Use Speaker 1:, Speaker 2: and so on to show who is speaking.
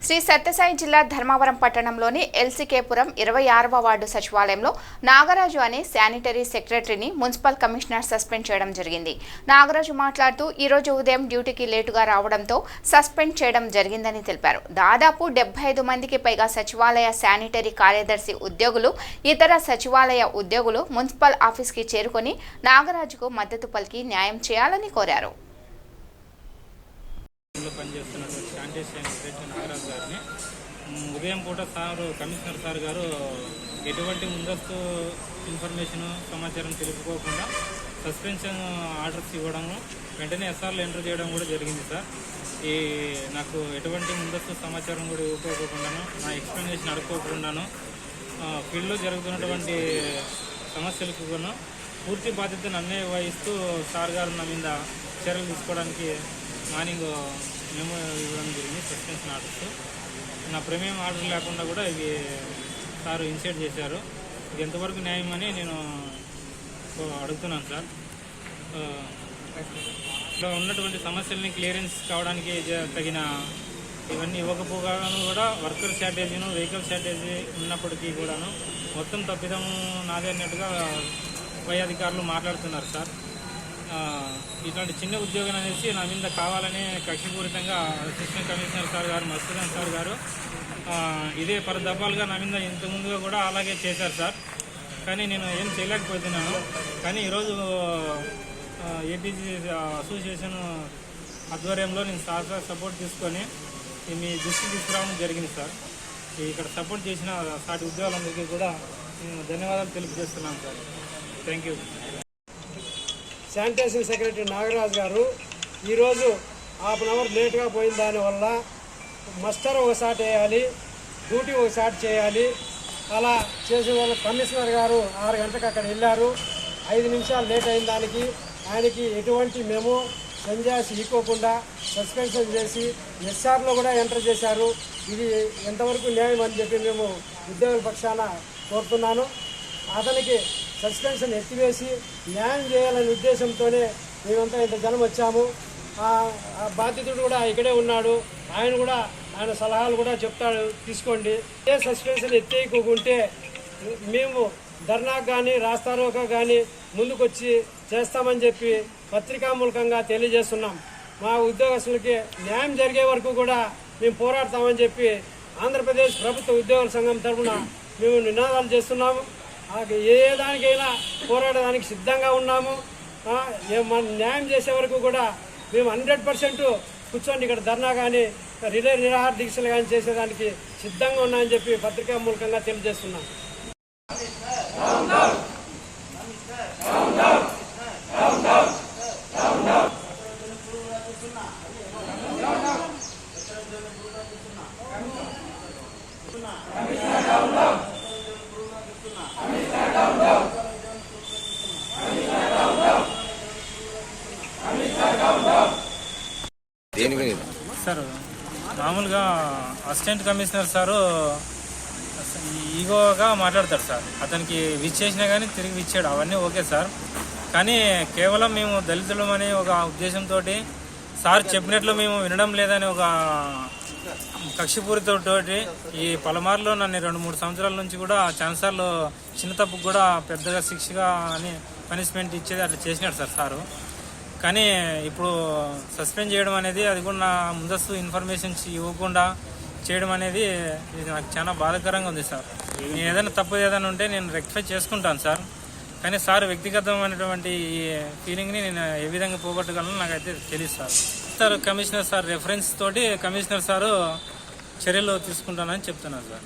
Speaker 1: శ్రీ సత్యసాయి జిల్లా ధర్మవరం పట్టణంలోని ఎల్సీకేపురం 26వ వార్డు సచివాలయంలో నాగరాజు అనే శానిటరీ సెక్రటరీని మున్సిపల్ కమిషనర్ సస్పెండ్ చేయడం జరిగింది. నాగరాజు మాట్లాడుతూ ఈ రోజు ఉదయం డ్యూటీకి లేటుగా రావడంతో సస్పెండ్ చేయడం జరిగిందని తెలిపారు. దాదాపు 75 మందికి పైగా సచివాలయ శానిటరీ కార్యదర్శి ఉద్యోగులు, ఇతర సచివాలయ ఉద్యోగులు మున్సిపల్ ఆఫీస్కి చేరుకొని నాగరాజుకు మద్దతు పలికి న్యాయం చేయాలని కోరారు.
Speaker 2: పనిచేస్తున్నటువంటి శానిటేషన్ సెక్రటరీ నాగరాజు గారిని ఉదయం పూట కమిషనర్ సార్ గారు ఎటువంటి ముందస్తు ఇన్ఫర్మేషన్ సమాచారం తెలుపుకోకుండా సస్పెన్షన్ ఆర్డర్స్ ఇవ్వడము, వెంటనే ఎస్ఆర్లు ఎంటర్ చేయడం కూడా జరిగింది సార్. నాకు ఎటువంటి ముందస్తు సమాచారం కూడా ఇవ్వకోకుండాను, నా ఎక్స్ప్లెనేషన్ అడుక్కోకుండాను ఫీల్డ్లో జరుగుతున్నటువంటి సమస్యలకు కూడా పూర్తి బాధ్యతను నన్నే వహిస్తూ సార్ గారు నా మీద చర్యలు తీసుకోవడానికి మార్నింగ్ మేము ఇవ్వడం జరిగింది. సస్పెన్షన్ ఆర్డర్స్ నా ప్రమేయం ఆర్డర్ లేకుండా కూడా ఇవి సార్ ఇన్సైడ్ చేశారు. ఇది ఎంతవరకు న్యాయం అని నేను అడుగుతున్నాను సార్. ఇక్కడ ఉన్నటువంటి సమస్యల్ని క్లియరెన్స్ కావడానికి తగిన ఇవన్నీ ఇవ్వకపోగాను కూడా వర్కర్ షార్టేజీను, వెహికల్ షార్టేజీ ఉన్నప్పటికీ కూడాను మొత్తం తప్పిదము నాదే అన్నట్టుగా పై అధికారులు మాట్లాడుతున్నారు సార్. ఇట్లాంటి చిన్న ఉద్యోగం అనేసి నా మీద కావాలని కక్షపూరితంగా అసిస్టెంట్ కమిషనర్ సార్ గారు, మస్తూరన్ సార్ గారు ఇదే పరదఫాలుగా నా మీద ఇంతకుముందుగా కూడా అలాగే చేశారు సార్. కానీ నేను ఏం చేయలేకపోతున్నాను. కానీ ఈరోజు ఏపీజీ అసోసియేషన్ ఆధ్వర్యంలో నేను సార్ సపోర్ట్ తీసుకొని మీ దృష్టికి తీసుకురావడం జరిగింది సార్. ఇక్కడ సపోర్ట్ చేసిన సాటి ఉద్యోగులందరికీ కూడా నేను ధన్యవాదాలు తెలియజేస్తున్నాను sir. Thank you.
Speaker 3: Sanitation secretary Nagaraju గారు ఈరోజు హాఫ్ అన్ అవర్ లేట్గా పోయిన దానివల్ల మస్టర్ ఒకసారి వేయాలి, డ్యూటీ ఒకసారి చేయాలి. అలా చేసిన వల్ల కమిషనర్ గారు 6 గంటలకు అక్కడ వెళ్ళారు. 5 నిమిషాలు లేట్ అయిన దానికి ఆయనకి ఎటువంటి మెమో సంజాసి ఇవ్వకుండా సస్పెన్షన్ చేసి ఎస్ఆర్లో కూడా ఎంటర్ చేశారు. ఇది ఎంతవరకు న్యాయం అని చెప్పి మేము ఉద్యోగుల పక్షాన కోరుతున్నాను. అతనికి సస్పెన్షన్ ఎత్తివేసి న్యాయం చేయాలనే ఉద్దేశంతోనే మేమంతా ఇంత జనం వచ్చాము. ఆ బాధితుడు కూడా ఇక్కడే ఉన్నాడు. ఆయన సలహాలు కూడా చెప్తాడు, తీసుకోండి. ఏ సస్పెన్షన్ ఎత్తేయకుంటే మేము ధర్నాకు కానీ రాస్తారోకా కానీ ముందుకొచ్చి చేస్తామని చెప్పి పత్రికామూలకంగా తెలియజేస్తున్నాం. మా ఉద్యోగస్తులకి న్యాయం జరిగే వరకు కూడా మేము పోరాడతామని చెప్పి ఆంధ్రప్రదేశ్ ప్రభుత్వ ఉద్యోగుల సంఘం తరఫున మేము నినాదాలు చేస్తున్నాము. ఏ దానికైనా పోరాడడానికి సిద్ధంగా ఉన్నాము. మన న్యాయం చేసే వరకు కూడా మేము 100% కూర్చోండి ఇక్కడ ధర్నా కానీ రిలే నిరాహార దీక్షలు కానీ చేసేదానికి సిద్ధంగా ఉన్నామని చెప్పి పత్రికా మూలకంగా తెలియజేస్తున్నాం.
Speaker 2: సార్, మామూలుగా అసిస్టెంట్ కమిషనర్ సారు ఈగోగా మాట్లాడతాడు సార్. అతనికి విచ్చేసినా కానీ తిరిగి విచ్చాడు, అవన్నీ ఓకే సార్. కానీ కేవలం మేము దళితులం అనే ఒక ఉద్దేశంతో సార్ చెప్పినట్లు మేము వినడం లేదని ఒక కక్షపూరితో ఈ పలమార్లో నన్ను 2-3 సంవత్సరాల నుంచి కూడా చాలాసార్లు చిన్న తప్పుకు కూడా పెద్దగా శిక్షగా అని పనిష్మెంట్ ఇచ్చేది అట్లా చేసినాడు సార్ సారు. కానీ ఇప్పుడు సస్పెండ్ చేయడం అనేది, అది కూడా నా ముందస్తు ఇన్ఫర్మేషన్స్ ఇవ్వకుండా చేయడం అనేది ఇది నాకు చాలా బాధాకరంగా ఉంది సార్. నేను ఏదైనా తప్పు ఏదైనా ఉంటే నేను రెక్టిఫై చేసుకుంటాను సార్. కానీ సార్ వ్యక్తిగతమైనటువంటి ఈ ఫీలింగ్ని నేను ఏ విధంగా పోగొట్టగలను నాకైతే తెలియదు సార్. కమిషనర్ సార్ రెఫరెన్స్ తోటి కమిషనర్ సారు చర్యలు తీసుకుంటానని చెప్తున్నారు సార్.